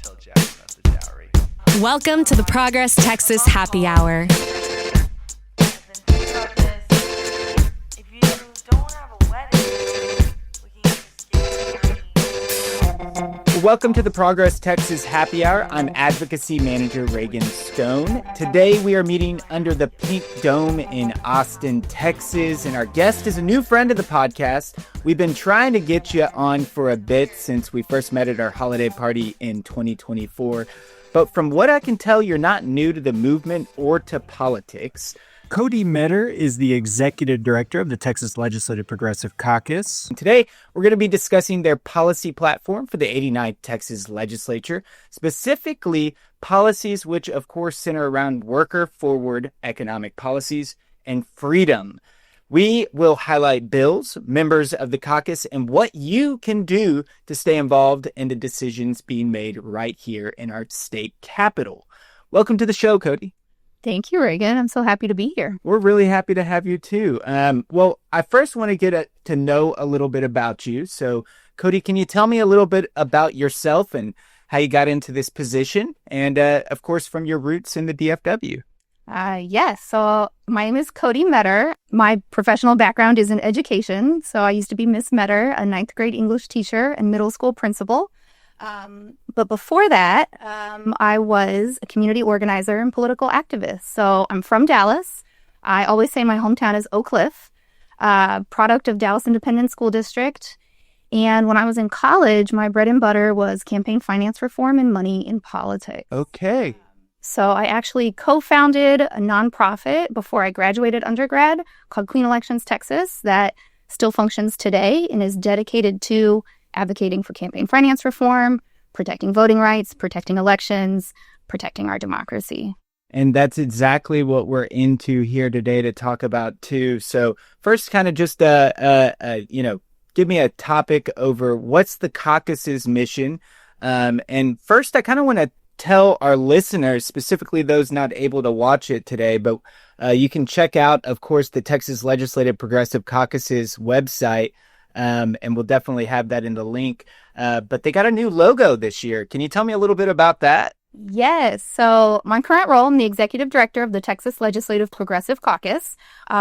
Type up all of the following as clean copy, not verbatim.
tell Jack about the dowry. Welcome to the Progress Texas Happy Hour. If you don't have a wedding, we can just get married. Welcome to the Progress Texas Happy Hour. I'm Advocacy Manager Reagan Stone. Today we are meeting under the Pink Dome in Austin, Texas, and our guest is a new friend of the podcast. We've been trying to get you on for a bit since we first met at our holiday party in 2024. But from what I can tell, you're not new to the movement or to politics. Cody Meador is the Executive Director of the Texas Legislative Progressive Caucus. And today, we're going to be discussing their policy platform for the 89th Texas Legislature, specifically policies which, of course, center around worker-forward economic policies and freedom. We will highlight bills, members of the caucus, and what you can do to stay involved in the decisions being made right here in our state capitol. Welcome to the show, Cody. Thank you, Reagan. I'm so happy to be here. We're really happy to have you, too. Well, I first want to get to know a little bit about you. So, Cody, can you tell me a little bit about yourself and how you got into this position? And, of course, from your roots in the DFW. Yes. So my name is Cody Meador. My professional background is in education. So I used to be Miss Meador, a ninth grade English teacher and middle school principal. But before that, I was a community organizer and political activist. So I'm from Dallas. I always say my hometown is Oak Cliff, product of Dallas Independent School District. And when I was in college, my bread and butter was campaign finance reform and money in politics. Okay. So I actually co-founded a nonprofit before I graduated undergrad called Clean Elections Texas that still functions today and is dedicated to advocating for campaign finance reform, protecting voting rights, protecting elections, protecting our democracy. And that's exactly what we're into here today to talk about, too. So first, kind of just, give me a topic over what's the caucus's mission. And first, I kind of want to tell our listeners, specifically those not able to watch it today, but you can check out, of course, the Texas Legislative Progressive Caucus's website, and we'll definitely have that in the link. But they got a new logo this year. Can you tell me a little bit about that? Yes. So my current role, I'm the Executive Director of the Texas Legislative Progressive Caucus.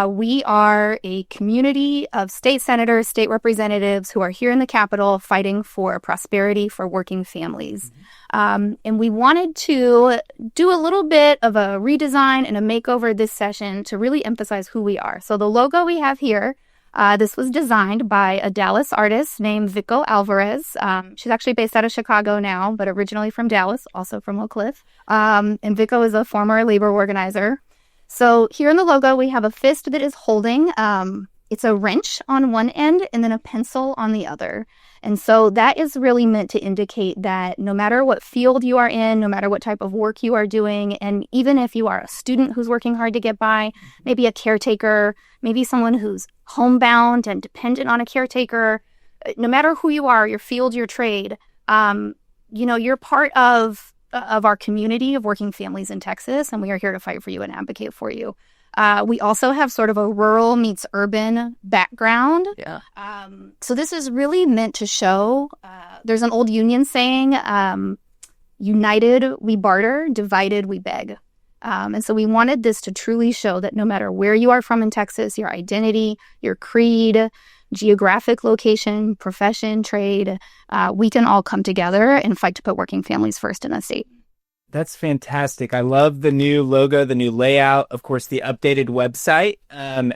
We are a community of state senators, state representatives who are here in the Capitol fighting for prosperity for working families. And we wanted to do a little bit of a redesign and a makeover this session to really emphasize who we are. So the logo we have here, this was designed by a Dallas artist named Vico Alvarez. She's actually based out of Chicago now, but originally from Dallas, also from Oak Cliff. And Vico is a former labor organizer. So here in the logo, we have a fist that is holding, it's a wrench on one end and then a pencil on the other. And so that is really meant to indicate that no matter what field you are in, no matter what type of work you are doing, and even if you are a student who's working hard to get by, maybe a caretaker, maybe someone who's homebound and dependent on a caretaker, no matter who you are, your field, your trade, you're part of our community of working families in Texas, and we are here to fight for you and advocate for you. We also have sort of a rural meets urban background. Yeah. So this is really meant to show, there's an old Union saying, united we barter, divided we beg. And so we wanted this to truly show that no matter where you are from in Texas, your identity, your creed, geographic location, profession, trade, we can all come together and fight to put working families first in the state. That's fantastic. I love the new logo, the new layout, of course, the updated website,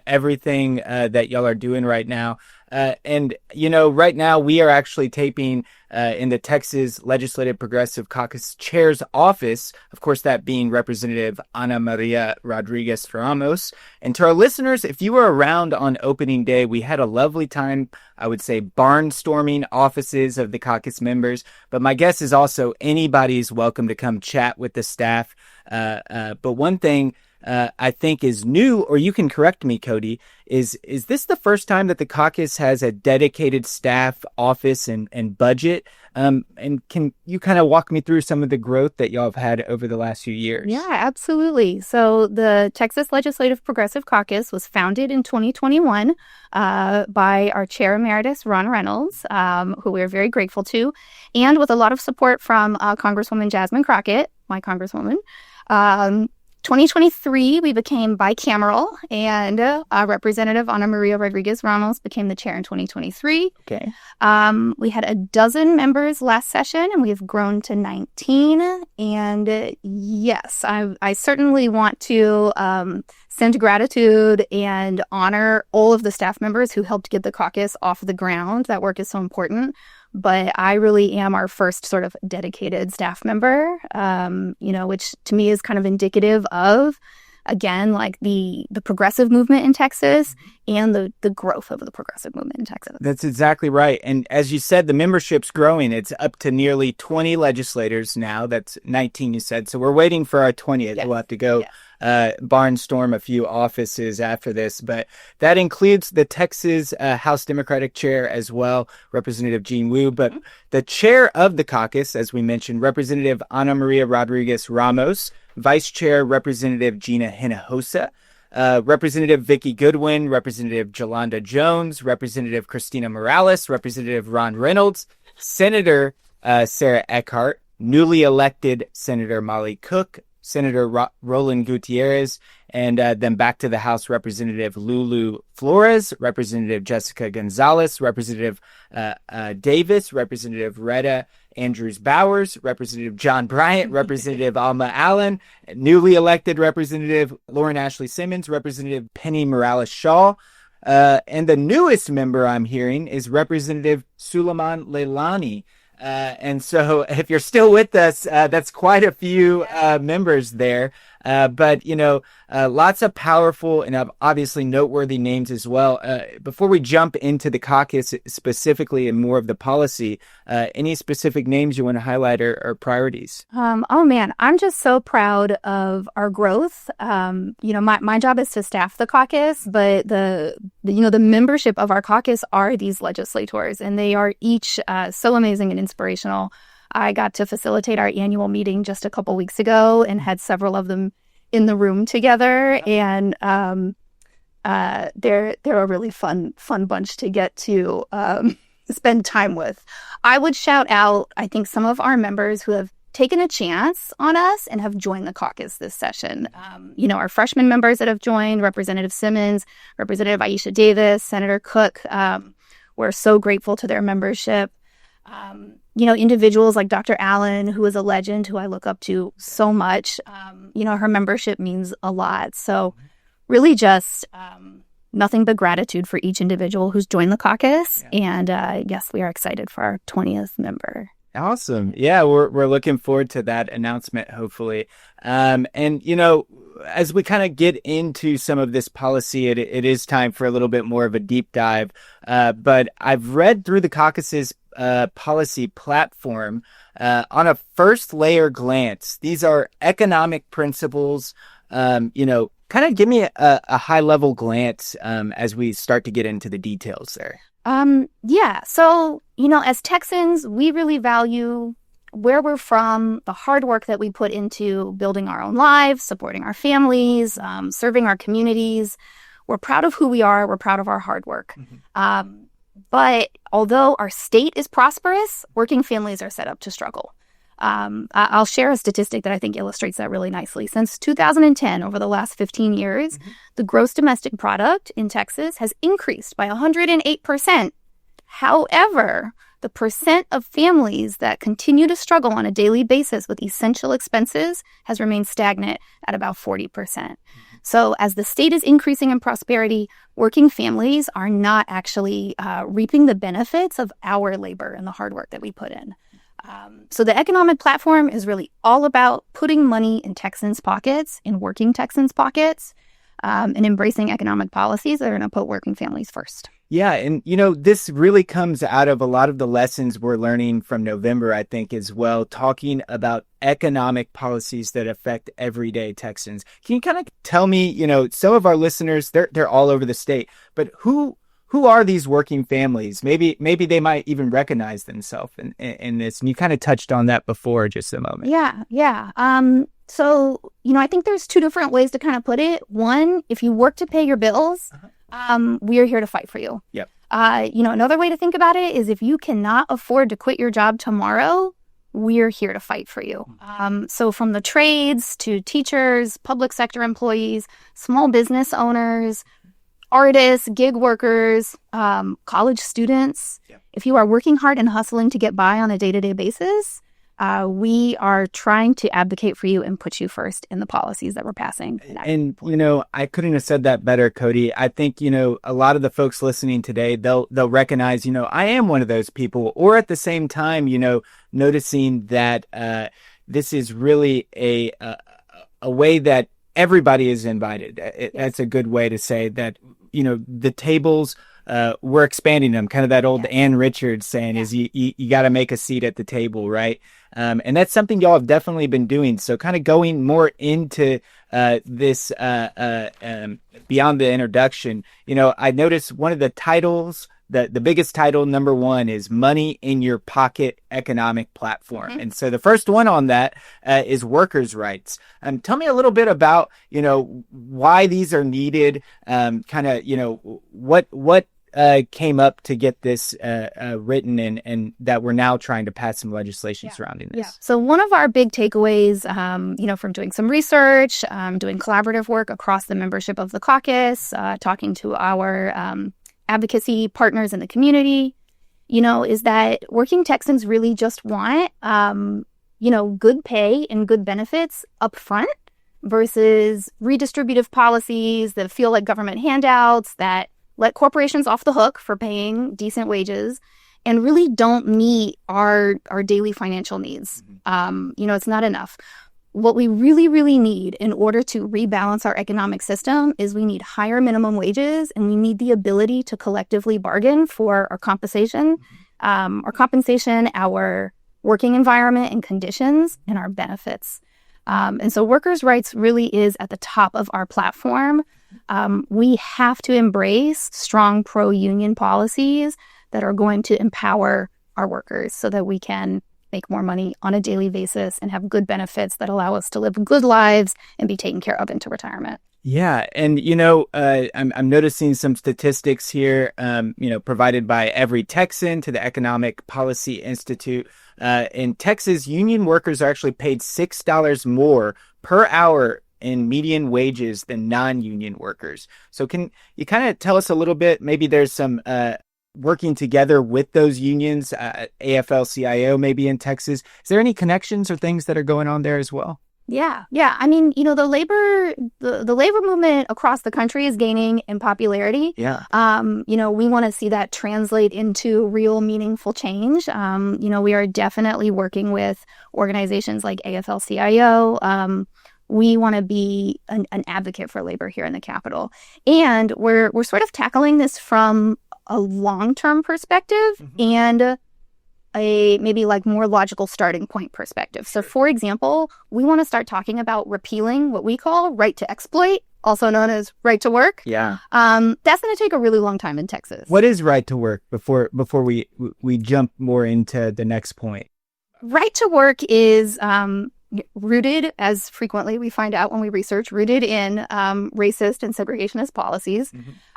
everything that y'all are doing right now. And right now we are actually taping in the Texas Legislative Progressive Caucus Chair's office, of course, that being Representative Ana Maria Rodriguez Ramos. And to our listeners, if you were around on opening day, we had a lovely time, I would say, barnstorming offices of the caucus members. But my guess is also anybody's welcome to come chat with the staff. But one thing I think is new, or you can correct me, Cody. Is this the first time that the caucus has a dedicated staff, office, and budget? And can you kind of walk me through some of the growth that y'all have had over the last few years? Yeah, absolutely. So the Texas Legislative Progressive Caucus was founded in 2021 by our chair emeritus, Ron Reynolds, who we're very grateful to, and with a lot of support from Congresswoman Jasmine Crockett, my congresswoman. 2023, we became bicameral, and Representative Ana Maria Rodriguez Ramos became the chair in 2023. Okay. We had a dozen members last session, and we've grown to 19. And yes, I certainly want to send gratitude and honor all of the staff members who helped get the caucus off the ground. That work is so important. But I really am our first sort of dedicated staff member, which to me is kind of indicative of, again, like the progressive movement in Texas and the growth of the progressive movement in Texas. That's exactly right. And as you said, the membership's growing. It's up to nearly 20 legislators now. That's 19, you said. So we're waiting for our 20th. Yes. We'll have to go barnstorm a few offices after this. But that includes the Texas House Democratic Chair as well, Representative Jean Wu. But the chair of the caucus, as we mentioned, Representative Ana Maria Rodriguez Ramos, Vice Chair Representative Gina Hinojosa, Representative Vicki Goodwin, Representative Jolanda Jones, Representative Christina Morales, Representative Ron Reynolds, Senator Sarah Eckhart, newly elected Senator Molly Cook, Senator Roland Gutierrez, and then back to the House, Representative Lulu Flores, Representative Jessica Gonzalez, Representative Davis, Representative Retta Andrews Bowers, Representative John Bryant, Representative Alma Allen, newly elected Representative Lauren Ashley Simmons, Representative Penny Morales Shaw, and the newest member I'm hearing is Representative Suleiman Leilani. And so if you're still with us, that's quite a few members there. But, lots of powerful and obviously noteworthy names as well. Before we jump into the caucus specifically and more of the policy, any specific names you want to highlight or priorities? Oh, man, I'm just so proud of our growth. My job is to staff the caucus, but the membership of our caucus are these legislators, and they are each so amazing and inspirational. I got to facilitate our annual meeting just a couple weeks ago and had several of them in the room together. And they're a really fun bunch to get to spend time with. I would shout out, I think, some of our members who have taken a chance on us and have joined the caucus this session. Our freshman members that have joined, Representative Simmons, Representative Aisha Davis, Senator Cook. We're so grateful to their membership. Individuals like Dr. Allen, who is a legend, who I look up to so much. Her membership means a lot. So really just nothing but gratitude for each individual who's joined the caucus. Yeah. And yes, we are excited for our 20th member. Awesome. Yeah, we're looking forward to that announcement, hopefully. As we kind of get into some of this policy, it is time for a little bit more of a deep dive. But I've read through the caucus's policy platform. On a first layer glance, these are economic principles. Kind of give me a high level glance as we start to get into the details there. So, as Texans, we really value where we're from, the hard work that we put into building our own lives, supporting our families, serving our communities. We're proud of who we are. We're proud of our hard work. Mm-hmm. But although our state is prosperous, working families are set up to struggle. I'll share a statistic that I think illustrates that really nicely. Since 2010, over the last 15 years, the gross domestic product in Texas has increased by 108%. However, the percent of families that continue to struggle on a daily basis with essential expenses has remained stagnant at about 40%. So as the state is increasing in prosperity, working families are not actually reaping the benefits of our labor and the hard work that we put in. So the economic platform is really all about putting money in Texans' pockets, in working Texans' pockets, and embracing economic policies that are going to put working families first. Yeah. And, this really comes out of a lot of the lessons we're learning from November, I think, as well, talking about economic policies that affect everyday Texans. Can you kind of tell me, some of our listeners, they're all over the state, but who are these working families? Maybe they might even recognize themselves in this. And you kind of touched on that before just a moment. Yeah. So, I think there's two different ways to kind of put it. One, if you work to pay your bills, we are here to fight for you. Yep. Another way to think about it is if you cannot afford to quit your job tomorrow, we're here to fight for you. So from the trades to teachers, public sector employees, small business owners, artists, gig workers, college students, if you are working hard and hustling to get by on a day-to-day basis, we are trying to advocate for you and put you first in the policies that we're passing. And, I couldn't have said that better, Cody. I think, a lot of the folks listening today, they'll recognize, I am one of those people, or at the same time, noticing that this is really a way that everybody is invited. That's a good way to say that, the tables, we're expanding them. Kind of that old Ann Richards saying is you got to make a seat at the table, right? And that's something y'all have definitely been doing. So kind of going more into this beyond the introduction, I noticed one of the titles, the biggest title, number one, is Money in Your Pocket Economic Platform. Mm-hmm. And so the first one on that is workers' rights. Tell me a little bit about, why these are needed, what came up to get this written and that we're now trying to pass some legislation surrounding this. Yeah. So one of our big takeaways, from doing some research, doing collaborative work across the membership of the caucus, talking to our advocacy partners in the community, is that working Texans really just want, good pay and good benefits up front versus redistributive policies that feel like government handouts that let corporations off the hook for paying decent wages and really don't meet our daily financial needs. It's not enough. What we really, really need in order to rebalance our economic system is we need higher minimum wages and we need the ability to collectively bargain for our compensation, our working environment and conditions, and our benefits. And so workers' rights really is at the top of our platform. We have to embrace strong pro-union policies that are going to empower our workers so that we can make more money on a daily basis and have good benefits that allow us to live good lives and be taken care of into retirement. Yeah. And, I'm noticing some statistics here, provided by Every Texan to the Economic Policy Institute. In Texas, union workers are actually paid $6 more per hour in median wages than non-union workers. So can you kind of tell us a little bit, maybe there's some working together with those unions, AFL-CIO maybe in Texas. Is there any connections or things that are going on there as well? Yeah. I mean, the labor movement across the country is gaining in popularity. Yeah. We want to see that translate into real meaningful change. We are definitely working with organizations like AFL-CIO. We want to be an advocate for labor here in the Capitol. And we're sort of tackling this from a long-term perspective and a maybe like more logical starting point perspective. So for example, we want to start talking about repealing what we call right to exploit, also known as right to work. Yeah. That's going to take a really long time in Texas. What is right to work before we jump more into the next point? Right to work is rooted, as frequently we find out when we research, rooted in racist and segregationist policies.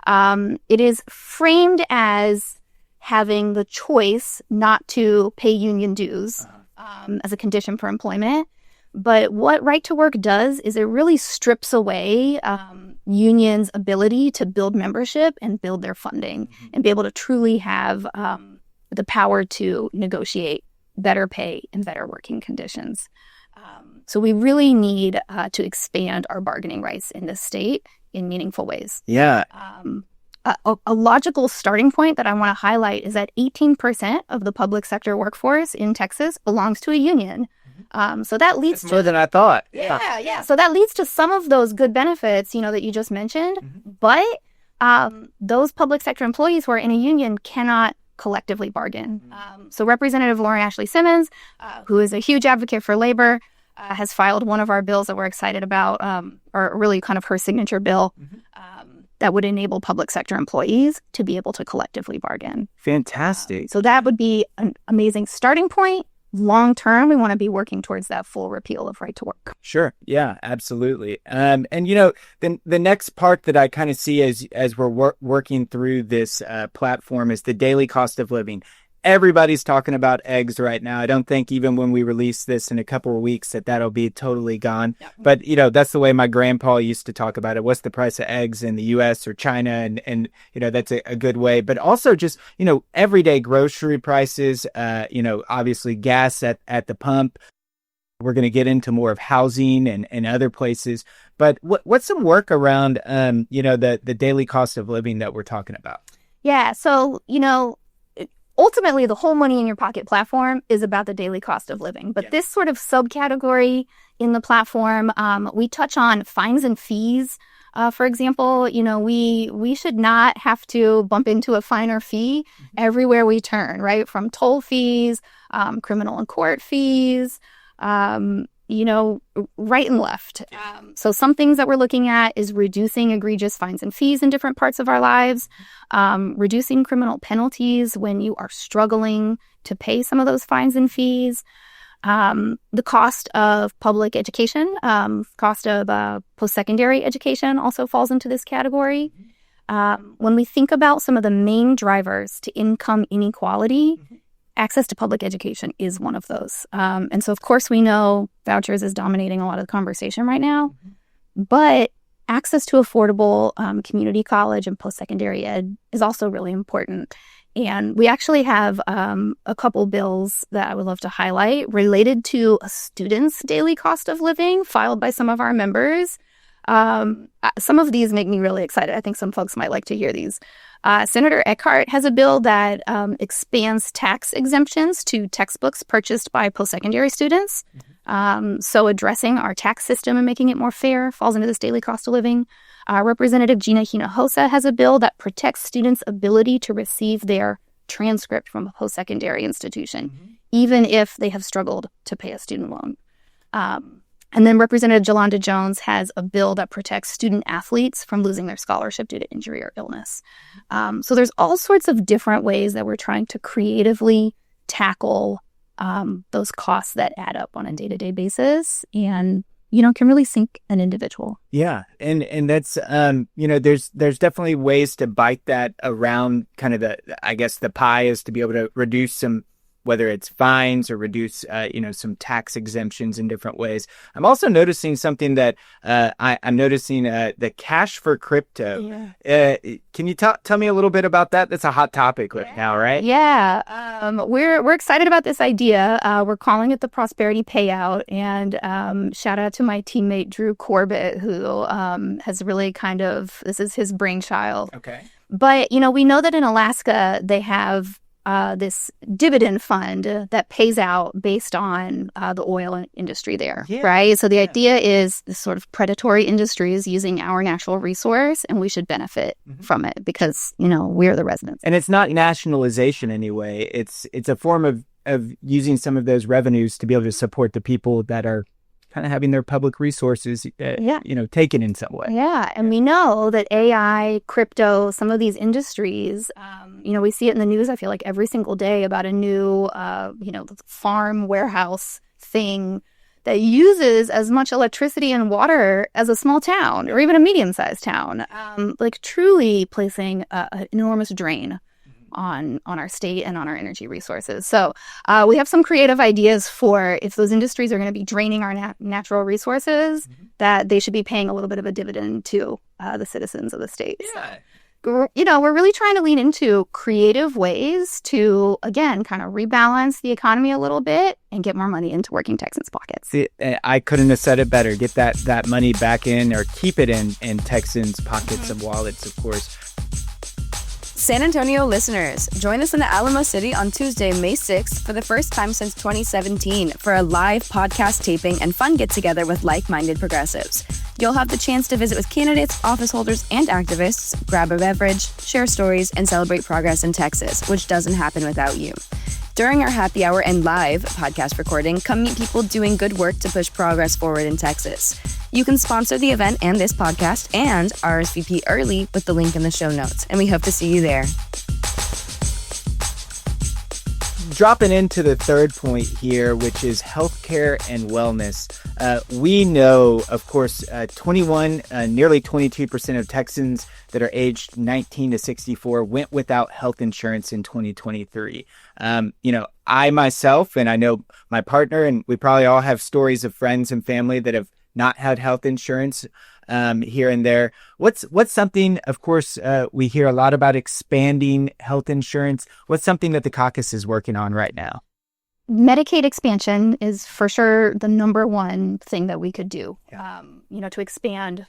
It is framed as having the choice not to pay union dues as a condition for employment. But what right to work does is it really strips away unions' ability to build membership and build their funding and be able to truly have the power to negotiate better pay and better working conditions. So we really need to expand our bargaining rights in this state in meaningful ways. Yeah. A logical starting point that I want to highlight is that 18% of the public sector workforce in Texas belongs to a union. So that leads That's more than I thought. Yeah. So that leads to some of those good benefits, that you just mentioned. But those public sector employees who are in a union cannot collectively bargain. So Representative Lauren Ashley Simmons, who is a huge advocate for labor, has filed one of our bills that we're excited about, or really kind of her signature bill, that would enable public sector employees to be able to collectively bargain. Fantastic. So that would be an amazing starting point. Long term, we want to be working towards that full repeal of right to work. Sure. Yeah, absolutely. And, then the next part that I kind of see as we're working through this platform is the daily cost of living. Everybody's talking about eggs right now. I don't think even when we release this in a couple of weeks that'll be totally gone. Yep. But, that's the way my grandpa used to talk about it. What's the price of eggs in the U.S. or China? And that's a good way. But also just, everyday grocery prices, obviously gas at the pump. We're going to get into more of housing and other places. But what's some work around, the daily cost of living that we're talking about? Yeah. So, ultimately, the whole money in your pocket platform is about the daily cost of living. But this sort of subcategory in the platform, we touch on fines and fees. For example, we should not have to bump into a fine or fee everywhere we turn, right? From toll fees, criminal and court fees, right and left. So some things that we're looking at is reducing egregious fines and fees in different parts of our lives, reducing criminal penalties when you are struggling to pay some of those fines and fees, the cost of public education, cost of post-secondary education also falls into this category. When we think about some of the main drivers to income inequality, access to public education is one of those. And so, of course, we know vouchers is dominating a lot of the conversation right now, but access to affordable community college and post-secondary ed is also really important. And we actually have a couple bills that I would love to highlight related to a student's daily cost of living filed by some of our members. Some of these make me really excited. I think some folks might like to hear these. Senator Eckhart has a bill that expands tax exemptions to textbooks purchased by post-secondary students. So addressing our tax system and making it more fair falls into this daily cost of living. Representative Gina Hinojosa has a bill that protects students' ability to receive their transcript from a post-secondary institution, even if they have struggled to pay a student loan. And then Representative Jolanda Jones has a bill that protects student athletes from losing their scholarship due to injury or illness. So there's all sorts of different ways that we're trying to creatively tackle those costs that add up on a day-to-day basis and, can really sink an individual. Yeah. And that's, there's definitely ways to bite that around kind of the pie is to be able to reduce some, whether it's fines or reduce, some tax exemptions in different ways. I'm also noticing something that I'm noticing the cash for crypto. Yeah. Can you tell me a little bit about that? That's a hot topic right now, right? Yeah. We're excited about this idea. We're calling it the Prosperity Payout. And shout out to my teammate, Drew Corbett, who has really this is his brainchild. Okay. But, we know that in Alaska, they have this dividend fund that pays out based on the oil industry there, right? So the idea is this sort of predatory industry is using our natural resource, and we should benefit from it because, we're the residents. And it's not nationalization anyway. It's a form of using some of those revenues to be able to support the people that are kind of having their public resources, taken in some way. Yeah. And we know that AI, crypto, some of these industries, we see it in the news, I feel like every single day about a new, farm warehouse thing that uses as much electricity and water as a small town or even a medium-sized town, truly placing an enormous drain on our state and on our energy resources. So we have some creative ideas for if those industries are going to be draining our natural resources, that they should be paying a little bit of a dividend to the citizens of the state. Yeah. So, we're really trying to lean into creative ways to, again, kind of rebalance the economy a little bit and get more money into working Texans' pockets. See, I couldn't have said it better. Get that money back in or keep it in Texans' pockets and wallets, of course. San Antonio listeners, join us in Alamo City on Tuesday, May 6th for the first time since 2017 for a live podcast taping and fun get-together with like-minded progressives. You'll have the chance to visit with candidates, office holders, and activists, grab a beverage, share stories, and celebrate progress in Texas, which doesn't happen without you. During our happy hour and live podcast recording, come meet people doing good work to push progress forward in Texas. You can sponsor the event and this podcast and RSVP early with the link in the show notes, and we hope to see you there. Dropping into the third point here, which is healthcare and wellness. We know, of course, nearly 22% of Texans that are aged 19 to 64 went without health insurance in 2023. I myself, and I know my partner, and we probably all have stories of friends and family that have not had health insurance here and there. What's something, of course, we hear a lot about expanding health insurance. What's something that the caucus is working on right now? Medicaid expansion is for sure the number one thing that we could do, to expand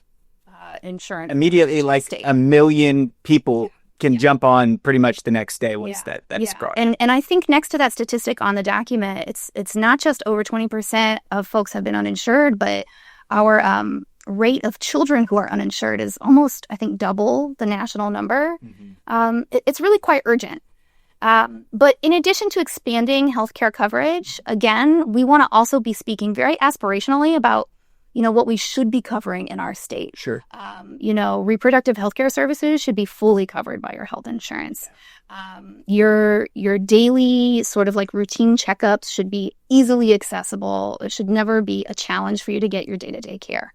insurance. Immediately, like state. 1 million people can jump on pretty much the next day once that's brought. And I think next to that statistic on the document, it's not just over 20% of folks have been uninsured, but our rate of children who are uninsured is almost, I think, double the national number. Mm-hmm. It's really quite urgent. But in addition to expanding healthcare coverage, again, we want to also be speaking very aspirationally about, what we should be covering in our state. Sure. Reproductive healthcare services should be fully covered by your health insurance. Your daily sort of like routine checkups should be easily accessible. It should never be a challenge for you to get your day-to-day care.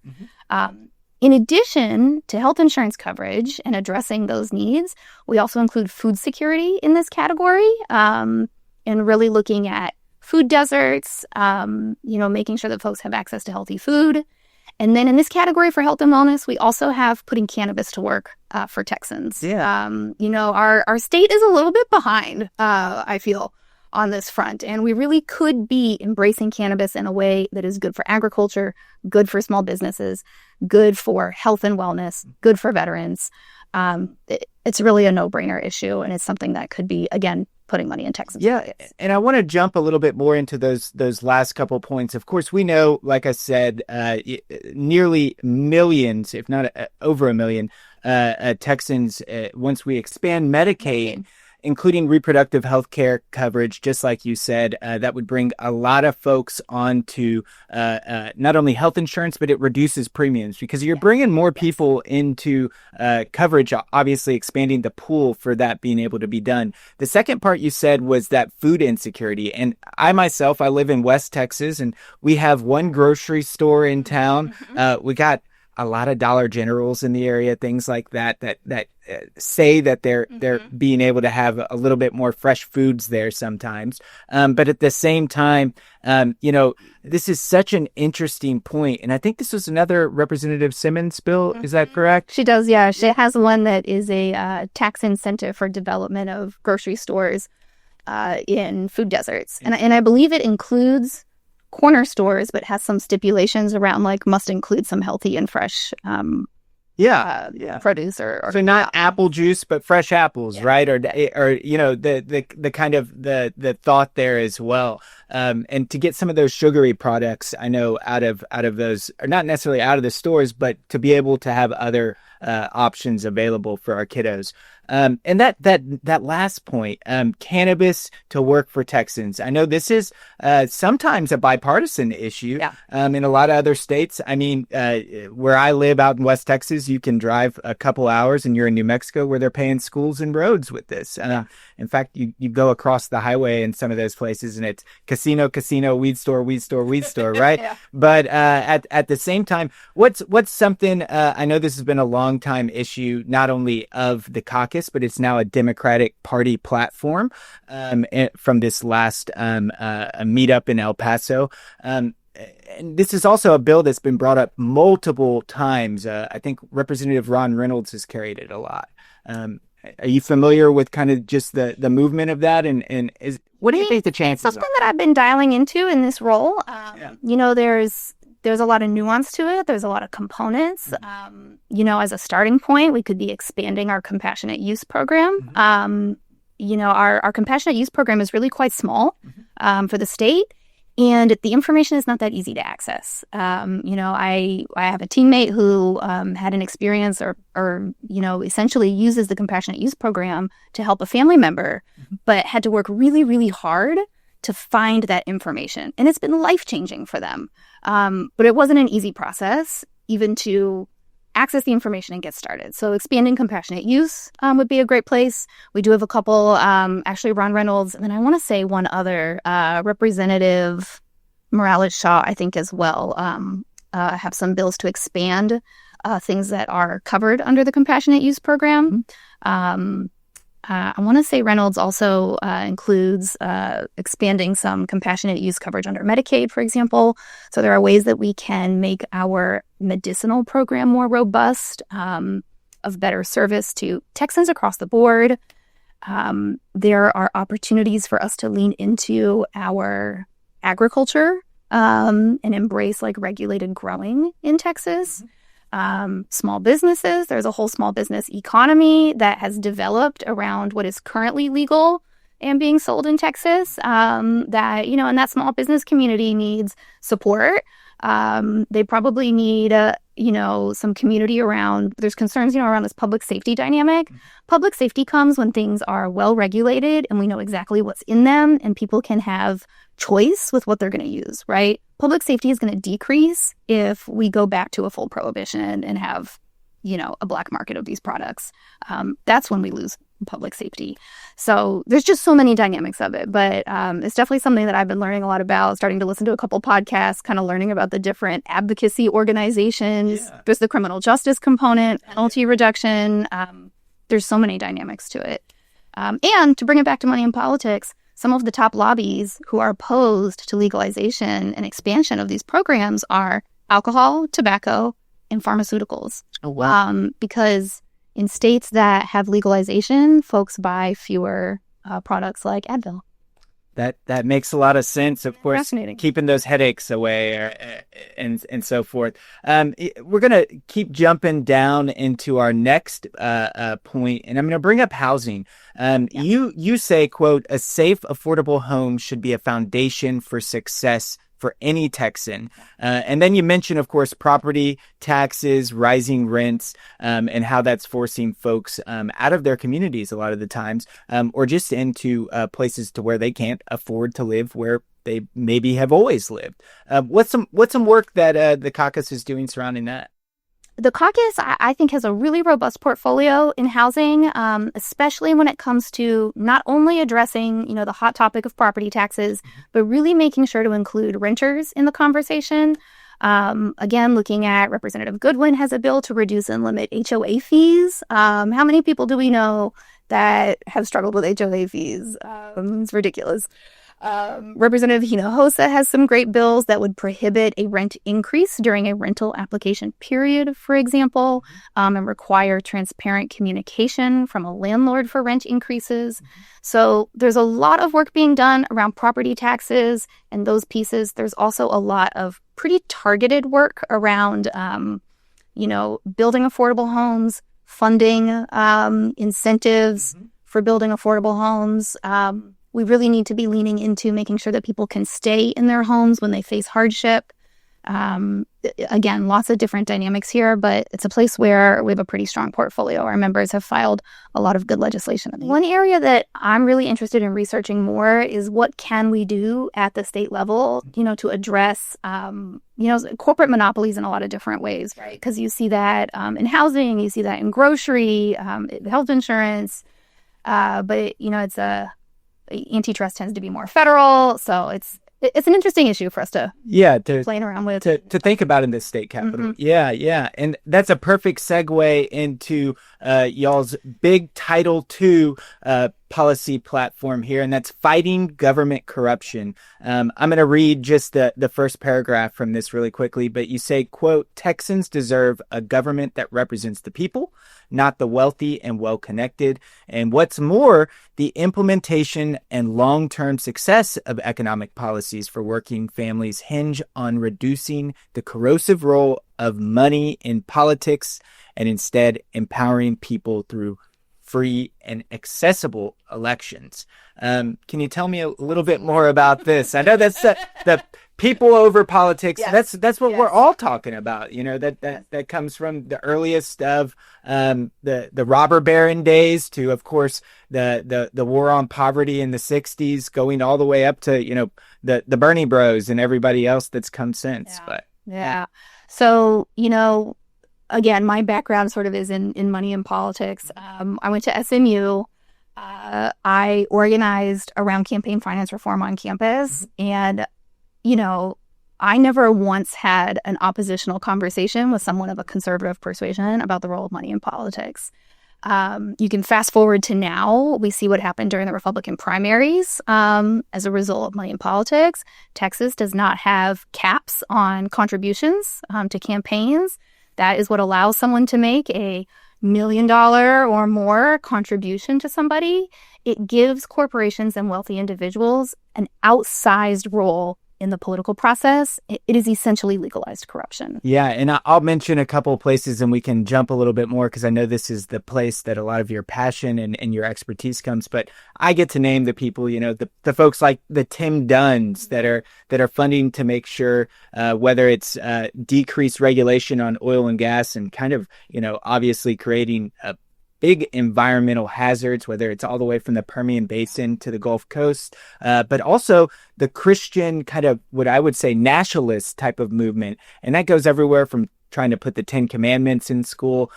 Mm-hmm. In addition to health insurance coverage and addressing those needs, we also include food security in this category, and really looking at food deserts, making sure that folks have access to healthy food. And then in this category for health and wellness, we also have putting cannabis to work for Texans. Yeah. Our state is a little bit behind, I feel, on this front. And we really could be embracing cannabis in a way that is good for agriculture, good for small businesses, good for health and wellness, good for veterans. It's really a no-brainer issue, and it's something that could be, again, putting money in Texas. Yeah, and I want to jump a little bit more into those last couple points. Of course, we know, like I said, nearly millions, if not over 1 million, Texans, once we expand Medicaid, including reproductive health care coverage, just like you said, that would bring a lot of folks onto not only health insurance, but it reduces premiums because you're bringing more people into coverage, obviously expanding the pool for that being able to be done. The second part you said was that food insecurity. And I live in West Texas, and we have one grocery store in town. We got a lot of Dollar Generals in the area, things like that say that they're being able to have a little bit more fresh foods there sometimes. But at the same time, this is such an interesting point. And I think this was another Representative Simmons bill. Is that correct? She does, yeah. She has one that is a tax incentive for development of grocery stores in food deserts. And I believe it includes corner stores, but has some stipulations around must include some healthy and fresh produce or so not apple juice, but fresh apples, right? Or the kind of the thought there as well. And to get some of those sugary products, I know out of those, or not necessarily out of the stores, but to be able to have other options available for our kiddos. And that last point, cannabis to work for Texans. I know this is sometimes a bipartisan issue in a lot of other states. I mean, where I live out in West Texas, you can drive a couple hours and you're in New Mexico where they're paying schools and roads with this. In fact, you go across the highway in some of those places and it's casino, weed store, right? Yeah. But at the same time, what's something, I know this has been a long time issue, not only of the caucus, but it's now a Democratic Party platform from this last meetup in El Paso. And this is also a bill that's been brought up multiple times. I think Representative Ron Reynolds has carried it a lot. Are you familiar with kind of just the movement of that? And what do you think the chances are? Something that I've been dialing into in this role. There's a lot of nuance to it. There's a lot of components. As a starting point, we could be expanding our compassionate use program. Our compassionate use program is really quite small for the state. And the information is not that easy to access. I have a teammate who had an experience or essentially uses the compassionate use program to help a family member, but had to work really, really hard to find that information. And it's been life-changing for them. But it wasn't an easy process even to access the information and get started. So expanding compassionate use would be a great place. We do have a couple, actually Ron Reynolds, and then I want to say one other, Representative Morales-Shaw, I think as well, have some bills to expand things that are covered under the compassionate use program. I want to say Reynolds also includes expanding some compassionate use coverage under Medicaid, for example. So there are ways that we can make our medicinal program more robust, of better service to Texans across the board. There are opportunities for us to lean into our agriculture and embrace like regulated growing in Texas. Small businesses. There's a whole small business economy that has developed around what is currently legal and being sold in Texas, and that small business community needs support. They probably need, some community around, there's concerns, around this public safety dynamic. Public safety comes when things are well regulated and we know exactly what's in them and people can have choice with what they're going to use, right? Public safety is going to decrease if we go back to a full prohibition and have, a black market of these products. That's when we lose public safety. So there's just so many dynamics of it, but it's definitely something that I've been learning a lot about, starting to listen to a couple podcasts, kind of learning about the different advocacy organizations. Yeah. There's the criminal justice component, penalty reduction. There's so many dynamics to it. And to bring it back to money in politics, some of the top lobbies who are opposed to legalization and expansion of these programs are alcohol, tobacco, and pharmaceuticals. Oh, wow. Because in states that have legalization, folks buy fewer products like Advil. That makes a lot of sense. Of course, fascinating. Keeping those headaches away and so forth. We're going to keep jumping down into our next point, and I'm going to bring up housing. You say, quote, a safe, affordable home should be a foundation for success for any Texan. And then you mentioned, of course, property taxes, rising rents, and how that's forcing folks out of their communities a lot of the times, or just into places to where they can't afford to live where they maybe have always lived. What's some work that the caucus is doing surrounding that? The caucus, I think, has a really robust portfolio in housing, especially when it comes to not only addressing, the hot topic of property taxes, but really making sure to include renters in the conversation. Again, looking at Representative Goodwin has a bill to reduce and limit HOA fees. How many people do we know that have struggled with HOA fees? It's ridiculous. Representative Hinojosa has some great bills that would prohibit a rent increase during a rental application period, for example, and require transparent communication from a landlord for rent increases. So there's a lot of work being done around property taxes and those pieces. There's also a lot of pretty targeted work around, building affordable homes, funding incentives for building affordable homes. We really need to be leaning into making sure that people can stay in their homes when they face hardship. Again, lots of different dynamics here, but it's a place where we have a pretty strong portfolio. Our members have filed a lot of good legislation. One area that I'm really interested in researching more is what can we do at the state level, to address, corporate monopolies in a lot of different ways, right? Because you see that in housing, you see that in grocery, health insurance, but it's antitrust tends to be more federal, so it's an interesting issue for us to playing around with to think about in this state capitol. Yeah, and that's a perfect segue into y'all's big Title II policy platform here, and that's fighting government corruption. I'm going to read just the first paragraph from this really quickly, but you say, quote, Texans deserve a government that represents the people, not the wealthy and well-connected. And what's more, the implementation and long-term success of economic policies for working families hinge on reducing the corrosive role of money in politics and instead empowering people through free, and accessible elections. Can you tell me a little bit more about this? I know that's the people over politics. Yes. That's what we're all talking about. You know, that comes from the earliest of the robber baron days to, of course, the war on poverty in the 60s, going all the way up to, you know, the Bernie Bros and everybody else that's come since. Yeah. So, you know, again, my background sort of is in money and politics. I went to SMU. I organized around campaign finance reform on campus. And, you know, I never once had an oppositional conversation with someone of a conservative persuasion about the role of money in politics. You can fast forward to now. We see what happened during the Republican primaries as a result of money in politics. Texas does not have caps on contributions to campaigns. That is what allows someone to make a $1 million or more contribution to somebody. It gives corporations and wealthy individuals an outsized role in the political process. It is essentially legalized corruption. Yeah, and I'll mention a couple of places and we can jump a little bit more because I know this is the place that a lot of your passion and your expertise comes. But I get to name the people, you know, the folks like the Tim Dunns that are funding to make sure whether it's decreased regulation on oil and gas and kind of, you know, obviously creating big environmental hazards, whether it's all the way from the Permian Basin to the Gulf Coast, but also the Christian kind of what I would say nationalist type of movement. And that goes everywhere from trying to put the 10 Commandments in school,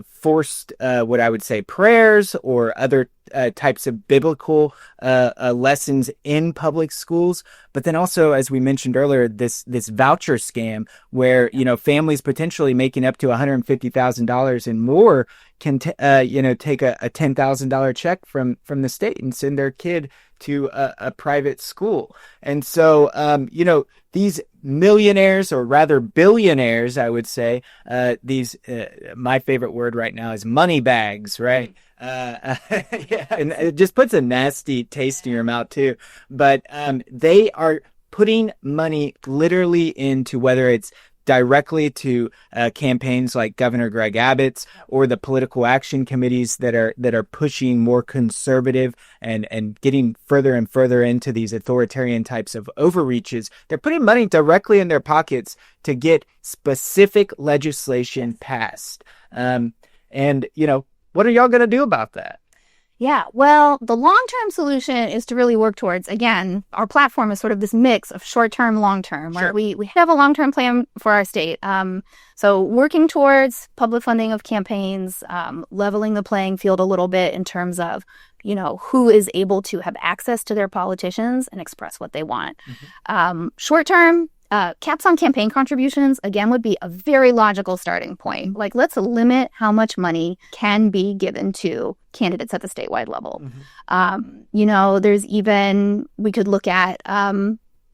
forced what I would say prayers or other types of biblical lessons in public schools. But then also, as we mentioned earlier, this voucher scam where, you know, families potentially making up to $150,000 and more can, take a $10,000 check from the state and send their kid to a private school. And so, you know, these millionaires, or rather billionaires, I would say, these, my favorite word right now is money bags, right? Yeah, and it just puts a nasty taste in your mouth too. But they are putting money literally into whether it's directly to campaigns like Governor Greg Abbott's or the political action committees that are pushing more conservative and getting further and further into these authoritarian types of overreaches. They're putting money directly in their pockets to get specific legislation passed. And, you know, what are y'all going to do about that? Yeah, well, the long-term solution is to really work towards, again, our platform is sort of this mix of short-term, long-term, where we have a long-term plan for our state. So working towards public funding of campaigns, leveling the playing field a little bit in terms of, you know, who is able to have access to their politicians and express what they want. Short-term, caps on campaign contributions, again, would be a very logical starting point. Like, let's limit how much money can be given to candidates at the statewide level. You know, there's even, we could look at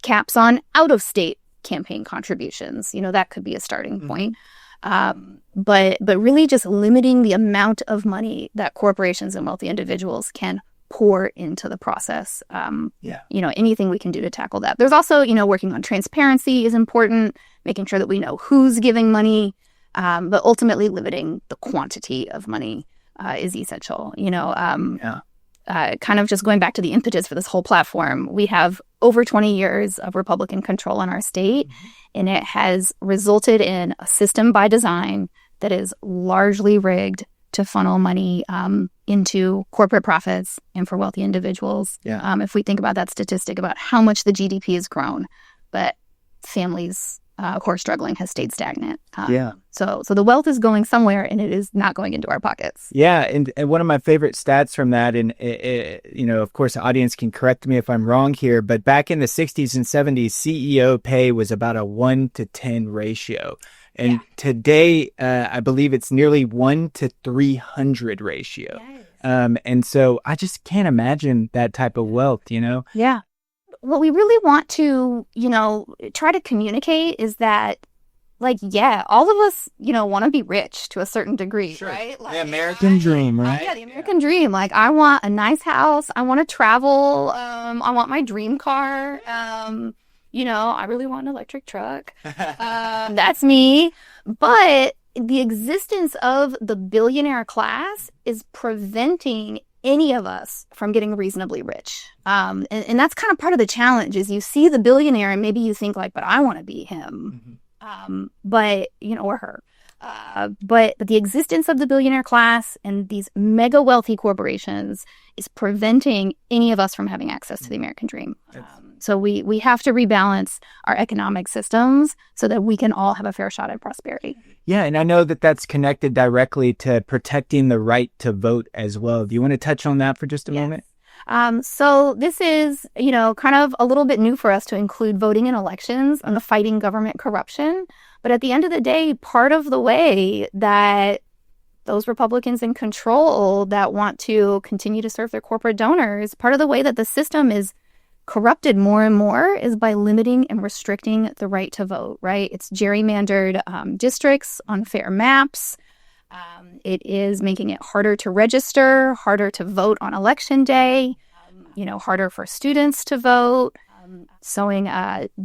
caps on out-of-state campaign contributions. You know, that could be a starting point. But really just limiting the amount of money that corporations and wealthy individuals can pour into the process. You know, anything we can do to tackle that. There's also, you know, working on transparency is important, making sure that we know who's giving money, but ultimately limiting the quantity of money is essential. You know, kind of just going back to the impetus for this whole platform, we have over 20 years of Republican control in our state, and it has resulted in a system by design that is largely rigged to funnel money into corporate profits and for wealthy individuals. If we think about that statistic about how much the GDP has grown, but families who are struggling has stayed stagnant. So the wealth is going somewhere, and it is not going into our pockets. Yeah, and one of my favorite stats from that, and you know, of course, the audience can correct me if I'm wrong here, but back in the 60s and 70s, CEO pay was about a 1 to 10 ratio. And today, I believe it's nearly 1 to 300 ratio. And so I just can't imagine that type of wealth, you know? Yeah. What we really want to, you know, try to communicate is that, like, yeah, all of us, you know, want to be rich to a certain degree, right? Like, the American dream, right? Yeah, the American dream. Like, I want a nice house. I want to travel. I want my dream car. You know, I really want an electric truck. That's me. But the existence of the billionaire class is preventing any of us from getting reasonably rich. And that's kind of part of the challenge is you see the billionaire and maybe you think like, but I want to be him. But, or her. But the existence of the billionaire class and these mega wealthy corporations is preventing any of us from having access to the American dream. So we have to rebalance our economic systems so that we can all have a fair shot at prosperity. Yeah, and I know that that's connected directly to protecting the right to vote as well. Do you want to touch on that for just a moment? So this is, kind of a little bit new for us to include voting in elections and fighting government corruption. But at the end of the day, part of the way that those Republicans in control that want to continue to serve their corporate donors, part of the way that the system is corrupted more and more is by limiting and restricting the right to vote, right? It's gerrymandered districts, unfair maps. It is making it harder to register, harder to vote on election day, harder for students to vote, sowing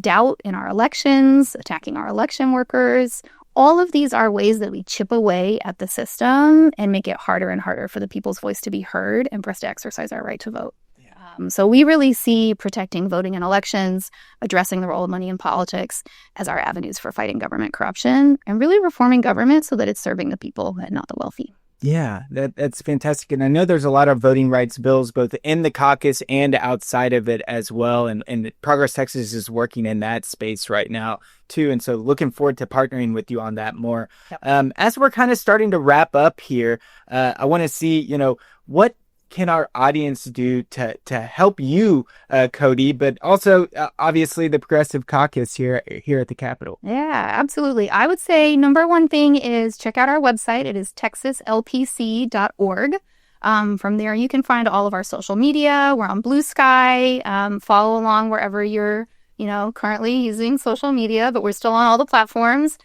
doubt in our elections, attacking our election workers. All of these are ways that we chip away at the system and make it harder and harder for the people's voice to be heard and for us to exercise our right to vote. So we really see protecting voting in elections, addressing the role of money in politics as our avenues for fighting government corruption and really reforming government so that it's serving the people and not the wealthy. Yeah, that's fantastic. And I know there's a lot of voting rights bills both in the caucus and outside of it as well. And Progress Texas is working in that space right now, too. And so looking forward to partnering with you on that more. Yep. As we're kind of starting to wrap up here, I want to see, what can our audience do to help you, Cody, but also obviously the Progressive Caucus here at the Capitol? Yeah, absolutely. I would say number one thing is check out our website. It is texaslpc.org. From there, you can find all of our social media. We're on Blue Sky. Follow along wherever you're, currently using social media, but we're still on all the platforms.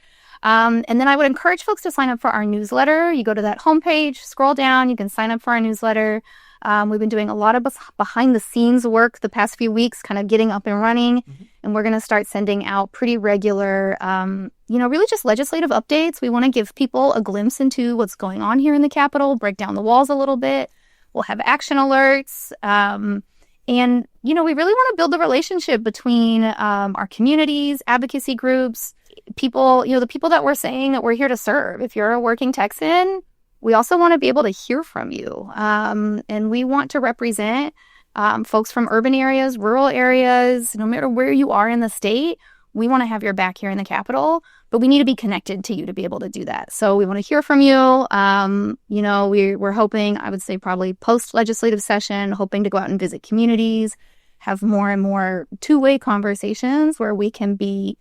And then I would encourage folks to sign up for our newsletter. You go to that homepage, scroll down, you can sign up for our newsletter. We've been doing a lot of behind the scenes work the past few weeks, kind of getting up and running. And we're going to start sending out pretty regular, really just legislative updates. We want to give people a glimpse into what's going on here in the Capitol, break down the walls a little bit. We'll have action alerts. And, we really want to build the relationship between our communities, advocacy groups, people, the people that we're saying that we're here to serve. If you're a working Texan, we also want to be able to hear from you. And we want to represent folks from urban areas, rural areas, no matter where you are in the state. We want to have your back here in the Capitol, but we need to be connected to you to be able to do that. So we want to hear from you. We're hoping, I would say probably post-legislative session, hoping to go out and visit communities, have more and more two-way conversations where we can be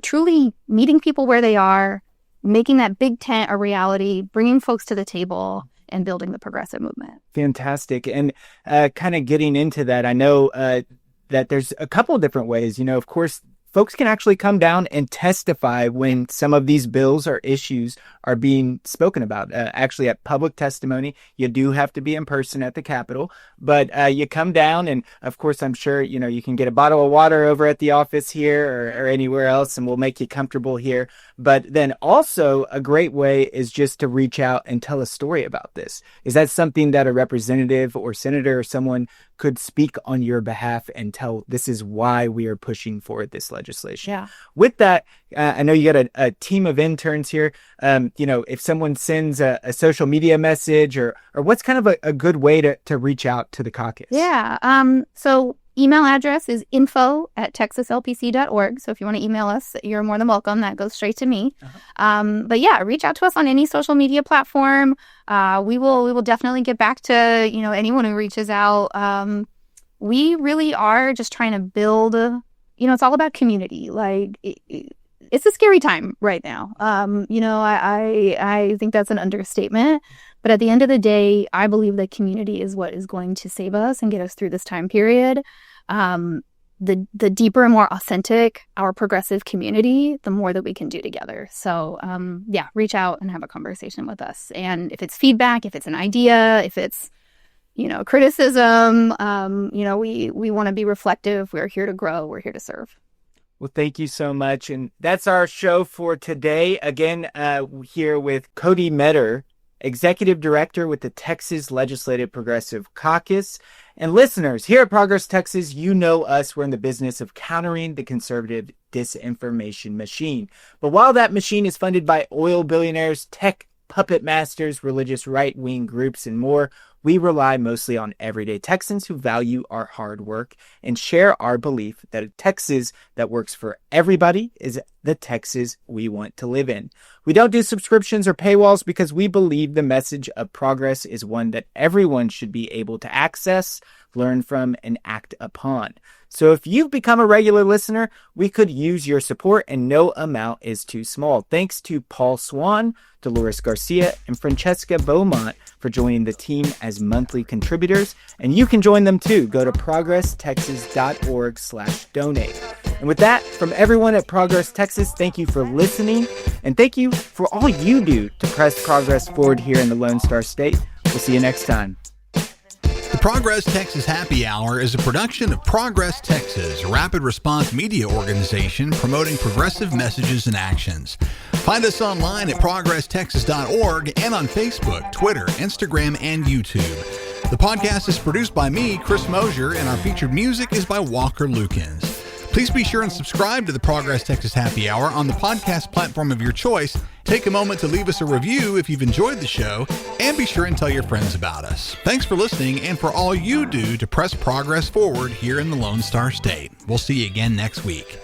truly meeting people where they are, making that big tent a reality, bringing folks to the table, and building the progressive movement. Fantastic. And kind of getting into that, I know that there's a couple of different ways. Of course, folks can actually come down and testify when some of these bills or issues are being spoken about. Actually, at public testimony, you do have to be in person at the Capitol, but you come down and, of course, I'm sure, you can get a bottle of water over at the office here or anywhere else, and we'll make you comfortable here. But then also a great way is just to reach out and tell a story about this. Is that something that a representative or senator or someone could speak on your behalf and tell this is why we are pushing for this legislation? Yeah. With that, I know you got a team of interns here. If someone sends a social media message or what's kind of a good way to reach out to the caucus? Yeah. So email address is info@texaslpc.org. So if you want to email us, you're more than welcome. That goes straight to me. But yeah, reach out to us on any social media platform. We will definitely get back to, anyone who reaches out. We really are just trying to build, it's all about community. Like it's a scary time right now. I think that's an understatement. But at the end of the day, I believe that community is what is going to save us and get us through this time period. The deeper and more authentic our progressive community, the more that we can do together. So, reach out and have a conversation with us. And if it's feedback, if it's an idea, if it's, criticism, we want to be reflective. We're here to grow. We're here to serve. Well, thank you so much. And that's our show for today. Again, here with Cody Meador, Executive Director with the Texas Legislative Progressive Caucus. And listeners, here at Progress Texas, you know us. We're in the business of countering the conservative disinformation machine. But while that machine is funded by oil billionaires, tech puppet masters, religious right-wing groups, and more, we rely mostly on everyday Texans who value our hard work and share our belief that a Texas that works for everybody is the Texas we want to live in. We don't do subscriptions or paywalls because we believe the message of progress is one that everyone should be able to access, learn from, and act upon. So if you've become a regular listener, we could use your support and no amount is too small. Thanks to Paul Swan, Dolores Garcia, and Francesca Beaumont for joining the team as monthly contributors. And you can join them too. Go to progresstexas.org/donate. And with that, from everyone at Progress Texas, thank you for listening. And thank you for all you do to press progress forward here in the Lone Star State. We'll see you next time. The Progress Texas Happy Hour is a production of Progress Texas, a rapid response media organization promoting progressive messages and actions. Find us online at progresstexas.org and on Facebook, Twitter, Instagram, and YouTube. The podcast is produced by me, Chris Mosier, and our featured music is by Walker Lukens. Please be sure and subscribe to the Progress Texas Happy Hour on the podcast platform of your choice. Take a moment to leave us a review if you've enjoyed the show, and be sure and tell your friends about us. Thanks for listening and for all you do to press progress forward here in the Lone Star State. We'll see you again next week.